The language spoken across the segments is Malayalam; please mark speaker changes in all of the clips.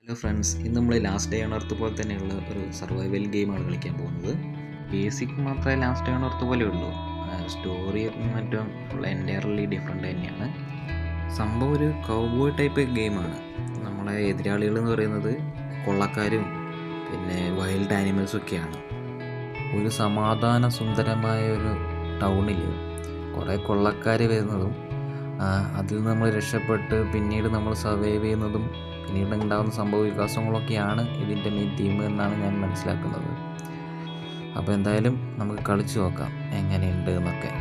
Speaker 1: ഹലോ ഫ്രണ്ട്സ്, ഇന്ന് നമ്മൾ ലാസ്റ്റ് ഡേ ഓൺ എർത്ത് പോലെ തന്നെയുള്ള ഒരു സർവൈവൽ ഗെയിമാണ് കളിക്കാൻ പോകുന്നത്. ബേസിക് മാത്രമേ ലാസ്റ്റ് ഡേ ഓൺ എർത്ത് പോലെ ഉള്ളൂ. സ്റ്റോറി മറ്റും ഫുൾ എൻറ്റയർലി ഡിഫറെൻ്റ് തന്നെയാണ്. സംഭവം ഒരു കൗബോയ് ടൈപ്പ് ഗെയിമാണ്. നമ്മളെ എതിരാളികൾ എന്ന് പറയുന്നത് കൊള്ളക്കാരും പിന്നെ വൈൽഡ് ആനിമൽസൊക്കെയാണ്. ഒരു സമാധാന സുന്ദരമായ ഒരു ടൗണിൽ കുറേ കൊള്ളക്കാർ വരുന്നതും അതിൽ നമ്മൾ രക്ഷപ്പെട്ട് പിന്നീട് നമ്മൾ സർവൈവ് ചെയ്യുന്നതും പിന്നീട് ഉണ്ടാകുന്ന സംഭവ വികാസങ്ങളൊക്കെയാണ് ഇതിൻ്റെ മെയിൻ തീം എന്നാണ് ഞാൻ മനസ്സിലാക്കുന്നത്. അപ്പോൾ എന്തായാലും നമുക്ക് കളിച്ചു നോക്കാം എങ്ങനെയുണ്ട് എന്നൊക്കെ.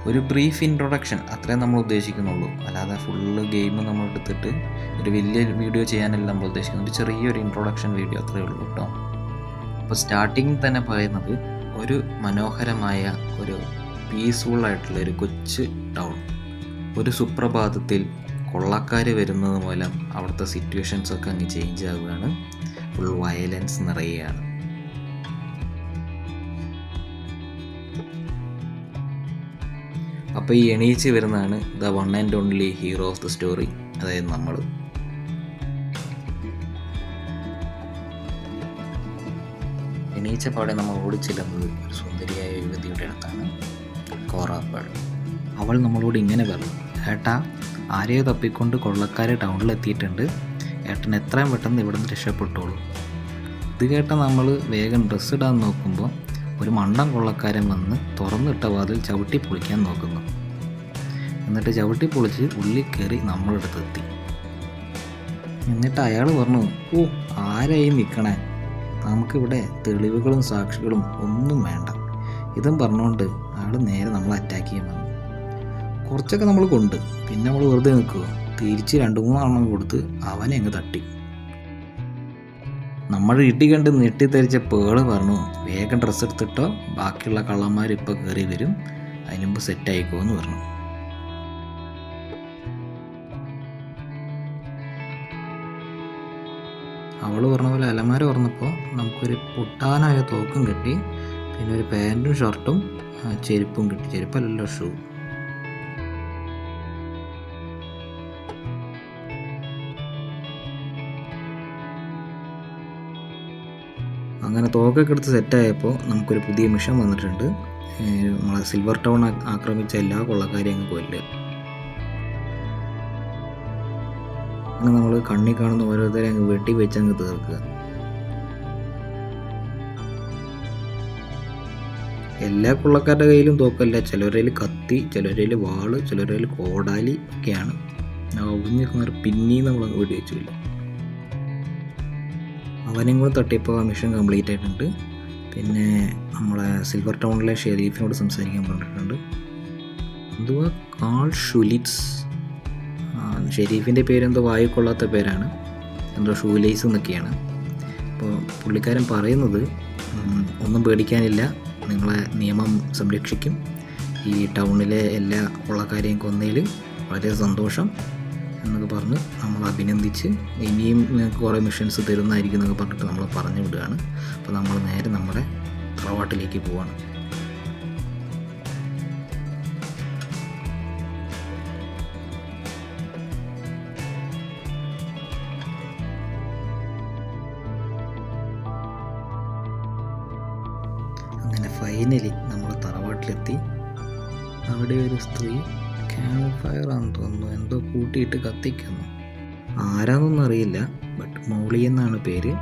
Speaker 1: ഒരു ബ്രീഫ് ഇൻട്രൊഡക്ഷൻ അത്രേ നമ്മൾ ഉദ്ദേശിക്കുന്നുള്ളൂ, അല്ലാതെ ഫുള്ള് ഗെയിം നമ്മൾ എടുത്തിട്ട് ഒരു വലിയ വീഡിയോ ചെയ്യാനല്ല നമ്മൾ ഉദ്ദേശിക്കുന്നത്. ഒരു ചെറിയൊരു ഇൻട്രൊഡക്ഷൻ വീഡിയോ അത്രയേ ഉള്ളൂ കേട്ടോ. അപ്പോൾ സ്റ്റാർട്ടിങ് തന്നെ പറയുന്നത് ഒരു മനോഹരമായ ഒരു പീസ്ഫുൾ ആയിട്ടുള്ള ഒരു കൊച്ചു ടൗൺ. ഒരു സുപ്രഭാതത്തിൽ കൊള്ളക്കാർ വരുന്നത് മൂലം അവിടുത്തെ സിറ്റുവേഷൻസ് ഒക്കെ അങ്ങ് ചേഞ്ച് ആവുകയാണ്. ഫുൾ വയലൻസ് നിറയുകയാണ്. അപ്പോൾ ഈ എണീച്ച് വരുന്നതാണ് the one and only hero of the story, അതായത് നമ്മൾ. എണീച്ച പാടെ നമ്മൾ ഓടിച്ചെല്ലുന്നത് ഒരു സുന്ദരിയായ യുവതിയുടെ അടുത്താണ്, കോറാപ്പൾ. അവൾ നമ്മളോട് ഇങ്ങനെ പറഞ്ഞു: ഏട്ടാ, ആരെയോ തപ്പിക്കൊണ്ട് കൊള്ളക്കാർ ടൗണിലെത്തിയിട്ടുണ്ട്, ഏട്ടൻ എത്രയും പെട്ടെന്ന് ഇവിടെ നിന്ന് രക്ഷപ്പെട്ടോളൂ. ഇത് കേട്ട നമ്മൾ വേഗം ഡ്രസ്സ് ഇടാൻ നോക്കുമ്പോൾ ഒരു മണ്ടൻ കൊള്ളക്കാരൻ വന്ന് തുറന്നിട്ട വാതിൽ ചവിട്ടി പൊളിക്കാൻ നോക്കുന്നു. എന്നിട്ട് ചവിട്ടി പൊളിച്ച് ഉള്ളിൽ കയറി നമ്മളടുത്തെത്തി. എന്നിട്ട് അയാൾ പറഞ്ഞു: ഓ, ആരായി നിൽക്കണേ, നമുക്കിവിടെ തെളിവുകളും സാക്ഷികളും ഒന്നും വേണ്ട. ഇതും പറഞ്ഞുകൊണ്ട് അയാൾ നേരെ നമ്മളെ അറ്റാക്ക് ചെയ്യാൻ വന്നു. കുറച്ചൊക്കെ നമ്മൾ കൊണ്ട് പിന്നെ നമ്മൾ വെറുതെ നിൽക്കുക, തിരിച്ച് 2-3 എണ്ണം കൊടുത്ത് അവനെ അങ്ങ് തട്ടി. നമ്മൾ ഇടി കണ്ട് ഞെട്ടിത്തെറിച്ച പേള് പറഞ്ഞു: വേഗം ഡ്രസ്സ് എടുത്തിട്ടോ, ബാക്കിയുള്ള കള്ളന്മാർ ഇപ്പോൾ കയറി വരും, അതിന് മുമ്പ് സെറ്റായിക്കോ എന്ന് പറഞ്ഞു. അവൾ പറഞ്ഞ പോലെ അലമാര തുറന്നപ്പോൾ നമുക്കൊരു പൊട്ടാനായ തോക്കും കിട്ടി, പിന്നെ ഒരു പാൻറ്റും ഷർട്ടും ചെരുപ്പും കിട്ടി. ചെരുപ്പല്ലല്ലോ, ഷൂ. അങ്ങനെ തോക്കൊക്കെ എടുത്ത് സെറ്റായപ്പോൾ നമുക്കൊരു പുതിയ മിഷൻ വന്നിട്ടുണ്ട്. നമ്മളെ സിൽവർ ടൗൺ ആക്രമിച്ച എല്ലാ കൊള്ളക്കാരെയും അങ്ങ് കൊല്ലുക. അങ്ങനെ നമ്മൾ കണ്ണി കാണുന്ന ഓരോരുത്തരെ അങ്ങ് വെട്ടി വെച്ചങ്ങ് തീർക്കുക. എല്ലാ കൊള്ളക്കാരുടെ കയ്യിലും തോക്കല്ല, ചിലരുടെ കയ്യിൽ കത്തി, ചിലരുടെ കയ്യിൽ വാള്, ചിലരുടെ കയ്യിൽ കോടാലി ഒക്കെയാണ്. ഒന്നിങ്ങനെ പിന്നെയും നമ്മൾ വെടി വെച്ചില്ല. അവനെയും കൂടെ തട്ടിയപ്പോൾ ആ മിഷൻ കംപ്ലീറ്റ് ആയിട്ടുണ്ട്. പിന്നെ നമ്മളെ സിൽവർ ടൗണിലെ ഷെരീഫിനോട് സംസാരിക്കാൻ പറഞ്ഞിട്ടുണ്ട്. എന്തുവാ, കാൾ ഷുലിറ്റ്സ്. ഷെരീഫിൻ്റെ പേരെന്തോ വായിക്കൊള്ളാത്ത പേരാണ്, എന്തോ ഷൂലേസ് എന്നൊക്കെയാണ്. അപ്പോൾ പുള്ളിക്കാരൻ പറയുന്നത് ഒന്നും പേടിക്കാനില്ല, നിങ്ങളെ നിയമം സംരക്ഷിക്കും, ഈ ടൗണിലെ എല്ലാ കൊള്ളക്കാരെയും കൊന്നതിൽ വളരെ സന്തോഷം എന്നൊക്കെ പറഞ്ഞ് നമ്മൾ അഭിനന്ദിച്ച് ഇനിയും നിങ്ങൾക്ക് കുറേ മിഷൻസ് തരുന്നതായിരിക്കും എന്നൊക്കെ പറഞ്ഞിട്ട് നമ്മൾ പറഞ്ഞു വിടുകയാണ്. അപ്പോൾ നമ്മൾ നേരെ നമ്മുടെ തറവാട്ടിലേക്ക് പോവാണ്. അങ്ങനെ ഫൈനലി നമ്മൾ തറവാട്ടിലെത്തി. അവിടെ ഒരു സ്ത്രീ ക്യാമ്പ് ഫയർ ആണെന്ന് തോന്നുന്നു, എന്തോ കൂട്ടിയിട്ട് കത്തിക്കുന്നു. ആരാന്നൊന്നും അറിയില്ല, ബട്ട് മോളി എന്നാണ് പേര്.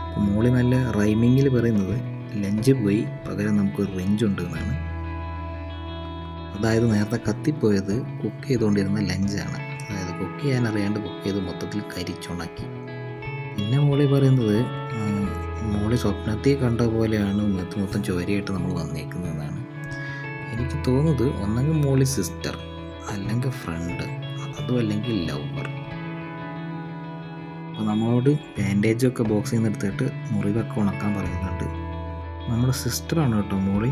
Speaker 1: അപ്പോൾ മോളി നല്ല റൈമിങ്ങിൽ പറയുന്നത് ലഞ്ച് പോയി പകരം നമുക്കൊരു റെഞ്ച് ഉണ്ട് എന്നാണ്. അതായത് നേരത്തെ കത്തിപ്പോയത് കുക്ക് ചെയ്തുകൊണ്ടിരുന്ന ലഞ്ചാണ്. അതായത് കുക്ക് ചെയ്യാൻ അറിയാണ്ട് കുക്ക് ചെയ്ത് മൊത്തത്തിൽ കരിച്ചുണക്കി. പിന്നെ മോളി പറയുന്നത് മോളി സ്വപ്നത്തിൽ കണ്ട പോലെയാണ് മൊത്തം ചോരയായിട്ട് നമ്മൾ വന്നേക്കുന്നതെന്നാണ്. എനിക്ക് തോന്നുന്നത് ഒന്നെങ്കിൽ മോളി സിസ്റ്റർ, അല്ലെങ്കിൽ ഫ്രണ്ട്, അതും അല്ലെങ്കിൽ ലവർ. അപ്പോൾ നമ്മളോട് ബാൻഡേജൊക്കെ ബോക്സിൽ നിന്ന് എടുത്തിട്ട് മുറിവൊക്കെ ഉണക്കാൻ പറയുന്നുണ്ട്. നമ്മുടെ സിസ്റ്ററാണ് കേട്ടോ മോളി.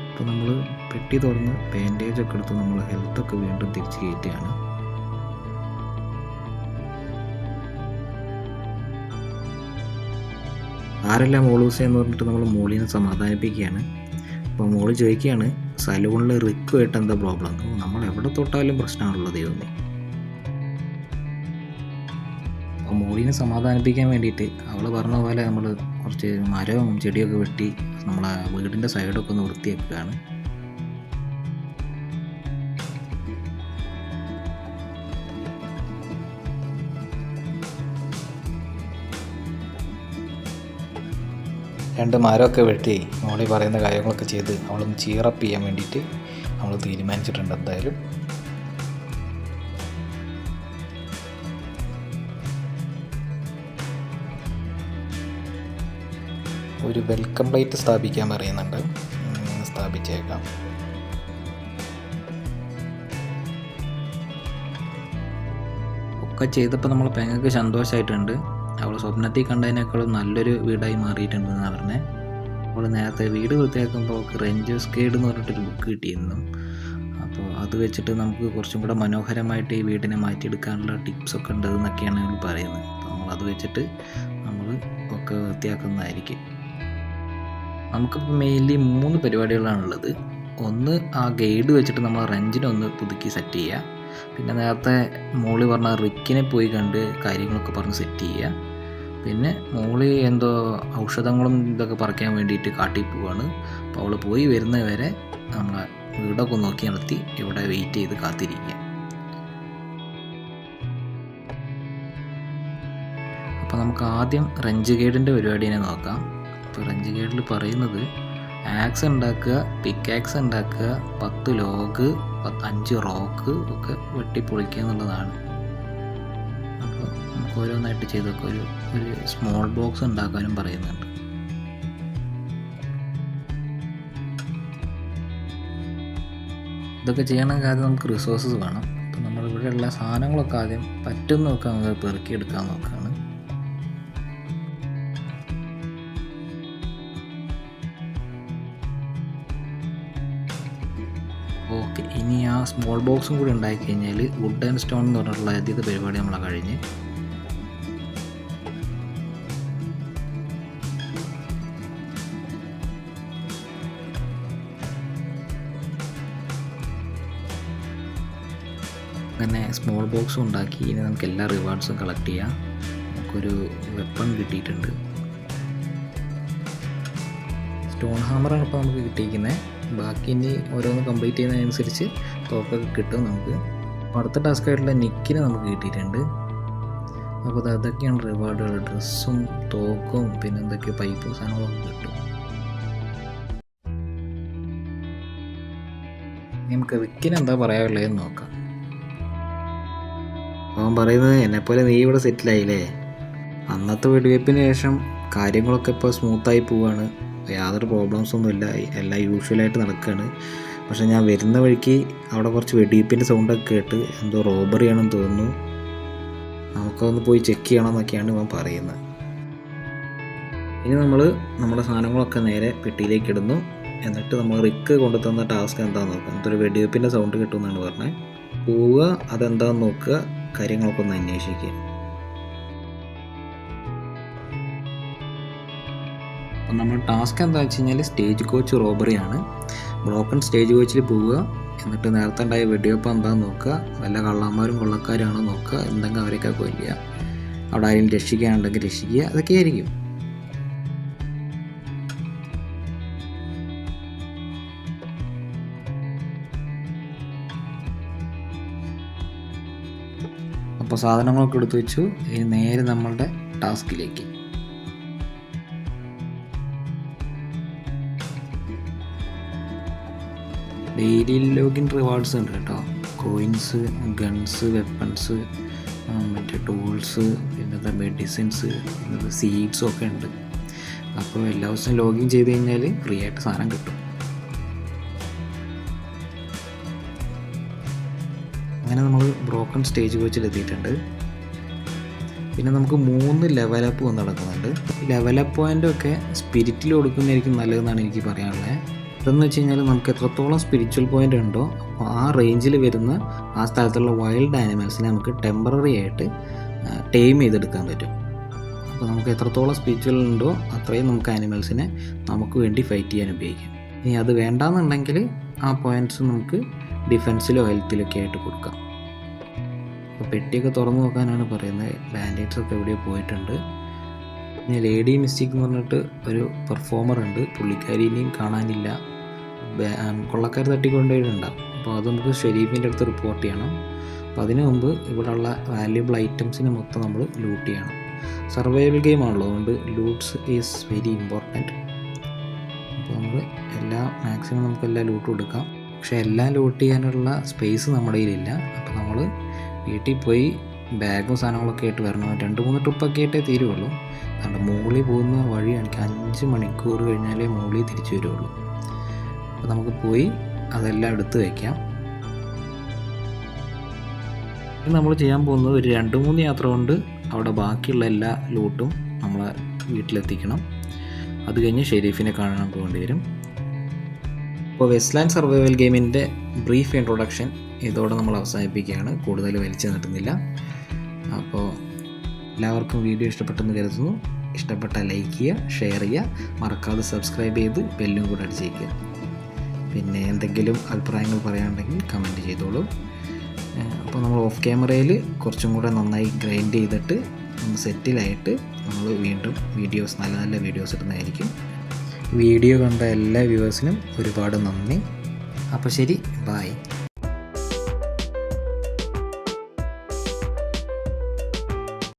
Speaker 1: അപ്പോൾ നമ്മൾ പെട്ടി തുറന്ന് ബാൻഡേജൊക്കെ എടുത്ത് നമ്മൾ ഹെൽത്തൊക്കെ വീണ്ടും തിരിച്ച് കയറ്റുകയാണ്. ആരെല്ലാം മോളൂസ എന്ന് പറഞ്ഞിട്ട് നമ്മൾ മോളിനെ സമാധാനിപ്പിക്കുകയാണ്. അപ്പോൾ മോള് ചോദിക്കുകയാണ്, സലൂണിൽ റിക്കുമായിട്ട് എന്താ പ്രോബ്ലം? നമ്മൾ എവിടെ തൊട്ടാലും പ്രശ്നമാണുള്ളത് ദൈവമേ. അപ്പോൾ മോളിനെ സമാധാനിപ്പിക്കാൻ വേണ്ടിയിട്ട് അവൾ പറഞ്ഞ പോലെ നമ്മൾ കുറച്ച് മരവും ചെടിയൊക്കെ വെട്ടി നമ്മളെ വീടിൻ്റെ സൈഡൊക്കെ ഒന്ന് വൃത്തിയാക്കുകയാണ്. രണ്ട് മരമൊക്കെ വെട്ടി മോളി പറയുന്ന കാര്യങ്ങളൊക്കെ ചെയ്ത് അവളൊന്ന് ചീറപ്പ് ചെയ്യാൻ വേണ്ടിയിട്ട് നമ്മൾ തീരുമാനിച്ചിട്ടുണ്ട്. എന്തായാലും ഒരു വെൽക്കം പ്ലേറ്റ് സ്ഥാപിക്കാൻ പറയുന്നുണ്ട്, സ്ഥാപിച്ചേക്കാം. ഒക്കെ ചെയ്തപ്പോൾ നമ്മൾ പെങ്ങൾക്ക് സന്തോഷമായിട്ടുണ്ട്. അവൾ സ്വപ്നത്തിൽ കണ്ടതിനേക്കാളും നല്ലൊരു വീടായി മാറിയിട്ടുണ്ടെന്ന് പറഞ്ഞത്. അവൾ നേരത്തെ വീട് വൃത്തിയാക്കുമ്പോൾ റെഞ്ച് സ്കേഡ് എന്ന് പറഞ്ഞിട്ടൊരു ബുക്ക് കിട്ടിയിരുന്നു. അപ്പോൾ അത് വെച്ചിട്ട് നമുക്ക് കുറച്ചും കൂടെ മനോഹരമായിട്ട് ഈ വീടിനെ മാറ്റിയെടുക്കാനുള്ള ടിപ്സൊക്കെ ഉണ്ട് എന്നൊക്കെയാണ് അവൾ പറയുന്നത്. അപ്പോൾ നമ്മളത് വെച്ചിട്ട് നമ്മൾ ഒക്കെ വൃത്തിയാക്കുന്നതായിരിക്കും. നമുക്കിപ്പോൾ മെയിൻലി 3 പരിപാടികളാണുള്ളത്. ഒന്ന്, ആ ഗൈഡ് വെച്ചിട്ട് നമ്മൾ റെഞ്ചിനൊന്ന് പുതുക്കി സെറ്റ് ചെയ്യുക. പിന്നെ നേരത്തെ മോളി പറഞ്ഞ റിക്കിനെ പോയി കണ്ട് കാര്യങ്ങളൊക്കെ പറഞ്ഞ് സെറ്റ് ചെയ്യുക. പിന്നെ മോളി എന്തോ ഔഷധങ്ങളും ഇതൊക്കെ പറിക്കാൻ വേണ്ടിയിട്ട് കാട്ടിൽ പോവാണ്. അപ്പോൾ അവൾ പോയി വരുന്നവരെ നമ്മളെ വീടൊക്കെ നോക്കി നടത്തി ഇവിടെ വെയിറ്റ് ചെയ്ത് കാത്തിരിക്കുക. അപ്പോൾ നമുക്ക് ആദ്യം റെഞ്ച് ഗൈഡിൻ്റെ പരിപാടിനെ നോക്കാം. അപ്പോൾ റെഞ്ച് ഗൈഡിൽ പറയുന്നത് ആക്സ് ഉണ്ടാക്കുക, പിക്കാക്സ് ഉണ്ടാക്കുക, 10 ലോഗ്, 5 റോക്ക് ഒക്കെ വെട്ടിപ്പൊളിക്കുക എന്നുള്ളതാണ്. അപ്പോൾ നമുക്ക് ഓരോന്നായിട്ട് ചെയ്ത് നോക്കാം. ഒരു സ്മോൾ ബോക്സ് ഉണ്ടാക്കാനും പറയുന്നുണ്ട്. ഇതൊക്കെ ചെയ്യണമെങ്കിൽ ആദ്യം നമുക്ക് റിസോഴ്സസ് വേണം. അപ്പോൾ നമ്മളിവിടെയുള്ള സാധനങ്ങളൊക്കെ ആദ്യം പറ്റുന്നതൊക്കെ നമുക്ക് പെറുക്കിയെടുക്കാൻ നോക്കുകയാണ്. ഓക്കെ, ഇനി ആ സ്മോൾ ബോക്സും കൂടി ഉണ്ടാക്കി കഴിഞ്ഞാൽ വുഡ് ആൻഡ് സ്റ്റോൺ എന്ന് പറഞ്ഞിട്ടുള്ള ആദ്യത്തെ പരിപാടി നമ്മളെ കഴിഞ്ഞ്. അങ്ങനെ സ്മോൾ ബോക്സും ഉണ്ടാക്കി. ഇനി നമുക്ക് എല്ലാ റിവാർഡ്സും കളക്ട് ചെയ്യാം. നമുക്കൊരു വെപ്പൺ കിട്ടിയിട്ടുണ്ട്. സ്റ്റോൺ ഹാമറാണ് ഇപ്പോൾ നമുക്ക് കിട്ടിയിരിക്കുന്നത്. ബാക്കി ഇനി ഓരോന്ന് കംപ്ലീറ്റ് ചെയ്യുന്നതിനനുസരിച്ച് തോക്കൊക്കെ കിട്ടും നമുക്ക്. അടുത്ത ടാസ്ക് ആയിട്ടുള്ള നിക്കിന് നമുക്ക് കിട്ടിയിട്ടുണ്ട്. അപ്പോൾ അതൊക്കെയാണ് റിവാർഡുകൾ. ഡ്രസ്സും തോക്കും പിന്നെ എന്തൊക്കെയോ പൈപ്പും സാധനങ്ങളൊക്കെ കിട്ടും. നമുക്ക് റിക്കിന് എന്താ പറയാനുള്ളതെന്ന് നോക്കാം. അവൻ പറയുന്നത്, എന്നെപ്പോലെ നീ ഇവിടെ സെറ്റിലായില്ലേ? അന്നത്തെ വെടിവെപ്പിന് ശേഷം കാര്യങ്ങളൊക്കെ ഇപ്പോൾ സ്മൂത്തായി പോവുകയാണ്. യാതൊരു പ്രോബ്ലംസൊന്നുമില്ല, എല്ലാം യൂഷ്വലായിട്ട് നടക്കുകയാണ്. പക്ഷേ ഞാൻ വരുന്ന വഴിക്ക് അവിടെ കുറച്ച് വെടിവെപ്പിൻ്റെ സൗണ്ടൊക്കെ കേട്ട് എന്തോ റോബറി ആണെന്ന് തോന്നുന്നു. നമുക്കൊന്ന് പോയി ചെക്ക് ചെയ്യണമെന്നൊക്കെയാണ് ഇവൻ പറയുന്നത്. ഇനി നമ്മൾ നമ്മുടെ സാധനങ്ങളൊക്കെ നേരെ പെട്ടിയിലേക്ക് ഇടുന്നു. എന്നിട്ട് നമ്മൾ റിക്ക് കൊണ്ടു തന്ന ടാസ്ക് എന്താണെന്ന് നോക്കുക. എന്നിട്ടൊരു വെടിവെപ്പിൻ്റെ സൗണ്ട് കിട്ടുമെന്നാണ് പറഞ്ഞത്. പോവുക, അതെന്താണെന്ന് നോക്കുക, കാര്യങ്ങളൊക്കെ ഒന്ന് അന്വേഷിക്കുക. അപ്പം നമ്മൾ ടാസ്ക് എന്താ വെച്ച് കഴിഞ്ഞാൽ സ്റ്റേജ് കോച്ച് റോബറിയാണ്. ബ്രോക്കൺ സ്റ്റേജ് കോച്ചിൽ പോവുക. എന്നിട്ട് നേരത്തെ ഉണ്ടായ വെടിവെപ്പ് എന്താണെന്ന് നോക്കുക. വല്ല കള്ളന്മാരും കൊള്ളക്കാരാണോ നോക്കുക. എന്തെങ്കിലും അവരൊക്കെ കൊല്ലുക. അവിടെ ആരെങ്കിലും രക്ഷിക്കാനുണ്ടെങ്കിൽ രക്ഷിക്കുക. അതൊക്കെ ആയിരിക്കും. അപ്പോൾ സാധനങ്ങളൊക്കെ എടുത്തു വെച്ചു. ഇനി നേരെ നമ്മളുടെ ടാസ്കിലേക്ക്. ഡെയിലി ലോഗിൻ റിവാർഡ്സ് ഉണ്ട് കേട്ടോ. കോയിൻസ്, ഗൺസ്, വെപ്പൺസ്, മറ്റേ ടൂൾസ്, പിന്നത്തെ മെഡിസിൻസ്, പിന്നത്തെ സീഡ്സും ഒക്കെ ഉണ്ട്. അപ്പോൾ എല്ലാ ദിവസവും ലോഗിൻ ചെയ്ത് കഴിഞ്ഞാൽ ഫ്രീ ആയിട്ട് സാധനം കിട്ടും. അങ്ങനെ നമ്മൾ ബ്രോക്കൺ സ്റ്റേജ് കോച്ചിലെത്തിയിട്ടുണ്ട്. പിന്നെ നമുക്ക് 3 ലെവലപ്പ് വന്ന് നടക്കുന്നുണ്ട്. ലെവലപ്പ് പോയിൻ്റൊക്കെ സ്പിരിറ്റിൽ കൊടുക്കുന്നതായിരിക്കും നല്ലതെന്നാണ് എനിക്ക് പറയാനുള്ളത്. അതെന്ന് വെച്ച് കഴിഞ്ഞാൽ നമുക്ക് എത്രത്തോളം സ്പിരിച്വൽ പോയിൻ്റ് ഉണ്ടോ അപ്പോൾ ആ റേഞ്ചിൽ വരുന്ന ആ സ്ഥലത്തുള്ള വൈൽഡ് ആനിമൽസിനെ നമുക്ക് ടെമ്പററി ആയിട്ട് ടൈം ചെയ്തെടുക്കാൻ പറ്റും. അപ്പോൾ നമുക്ക് എത്രത്തോളം സ്പിരിച്വൽ ഉണ്ടോ അത്രയും നമുക്ക് ആനിമൽസിനെ നമുക്ക് വേണ്ടി ഫൈറ്റ് ചെയ്യാൻ ഉപയോഗിക്കാം. ഇനി അത് വേണ്ടാന്നുണ്ടെങ്കിൽ ആ പോയിൻറ്റ്സ് നമുക്ക് ഡിഫെൻസിലോ ഹെൽത്തിലൊക്കെ ആയിട്ട് കൊടുക്കാം. അപ്പോൾ പെട്ടിയൊക്കെ തുറന്നു നോക്കാനാണ് പറയുന്നത്. ബാൻഡേഡ്സൊക്കെ എവിടെയോ പോയിട്ടുണ്ട്. പിന്നെ ലേഡി മിസ്റ്റിക് എന്ന് പറഞ്ഞിട്ട് ഒരു പെർഫോമർ ഉണ്ട്, പുള്ളിക്കാരിനെയും കാണാനില്ല. കൊള്ളക്കാർ തട്ടിക്കൊണ്ടുപോയിട്ടുണ്ടാകും. അപ്പോൾ അത് നമുക്ക് ഷെരീഫിൻ്റെ അടുത്ത് റിപ്പോർട്ട് ചെയ്യണം. അപ്പോൾ അതിനു മുമ്പ് ഇവിടെയുള്ള വാല്യുബിൾ ഐറ്റംസിനെ മൊത്തം നമ്മൾ ലൂട്ട് ചെയ്യണം. സർവൈവൽ ഗെയിം ആണല്ലോ, അതുകൊണ്ട് ലൂട്ട്സ് ഈസ് വെരി ഇമ്പോർട്ടൻറ്റ്. അപ്പോൾ നമ്മൾ മാക്സിമം നമുക്കെല്ലാം ലൂട്ട് കൊടുക്കാം. പക്ഷേ എല്ലാം ലൂട്ട് ചെയ്യാനുള്ള സ്പേസ് നമ്മുടെ കയ്യിലില്ല. അപ്പോൾ നമ്മൾ വീട്ടിൽ പോയി ബാഗും സാധനങ്ങളൊക്കെ ആയിട്ട് വരണം. 2-3 ട്രിപ്പൊക്കെ ആയിട്ടേ തീരുള്ളൂ. അതുകൊണ്ട് മോളിൽ പോകുന്ന വഴി എനിക്ക് 5 മണിക്കൂർ കഴിഞ്ഞാലേ മോളിൽ തിരിച്ചു വരുള്ളൂ. അപ്പോൾ നമുക്ക് പോയി അതെല്ലാം എടുത്ത് വയ്ക്കാം. ഇത് നമ്മൾ ചെയ്യാൻ പോകുന്നത് ഒരു 2-3 യാത്ര കൊണ്ട് അവിടെ ബാക്കിയുള്ള എല്ലാ ലൂട്ടും നമ്മളെ വീട്ടിലെത്തിക്കണം. അത് കഴിഞ്ഞ് ഷെരീഫിനെ കാണാൻ പോകേണ്ടി വരും. അപ്പോൾ വെസ്റ്റ്ലാൻഡ് സർവൈവൽ ഗെയിമിൻ്റെ ബ്രീഫ് ഇൻട്രൊഡക്ഷൻ ഇതോടെ നമ്മൾ അവസാനിപ്പിക്കുകയാണ്. കൂടുതൽ വലിച്ചു നീട്ടുന്നില്ല. അപ്പോൾ എല്ലാവർക്കും വീഡിയോ ഇഷ്ടപ്പെട്ടെന്ന് കരുതുന്നു. ഇഷ്ടപ്പെട്ടാൽ ലൈക്ക് ചെയ്യുക, ഷെയർ ചെയ്യുക, മറക്കാതെ സബ്സ്ക്രൈബ് ചെയ്ത് ബെല്ലും കൂടെ അടിച്ചേക്കുക. പിന്നെ എന്തെങ്കിലും അഭിപ്രായങ്ങൾ പറയാനുണ്ടെങ്കിൽ കമൻറ്റ് ചെയ്തോളൂ. അപ്പോൾ നമ്മൾ ഓഫ് ക്യാമറയിൽ കുറച്ചും കൂടെ നന്നായി ഗ്രൈൻഡ് ചെയ്തിട്ട് സെറ്റിലായിട്ട് നമ്മൾ വീണ്ടും നല്ല നല്ല വീഡിയോസ് ഇടുന്നതായിരിക്കും. വീഡിയോ കണ്ട എല്ലാ വ്യൂവേഴ്സിനും ഒരുപാട് നന്ദി. അപ്പോൾ ശരി, ബൈ.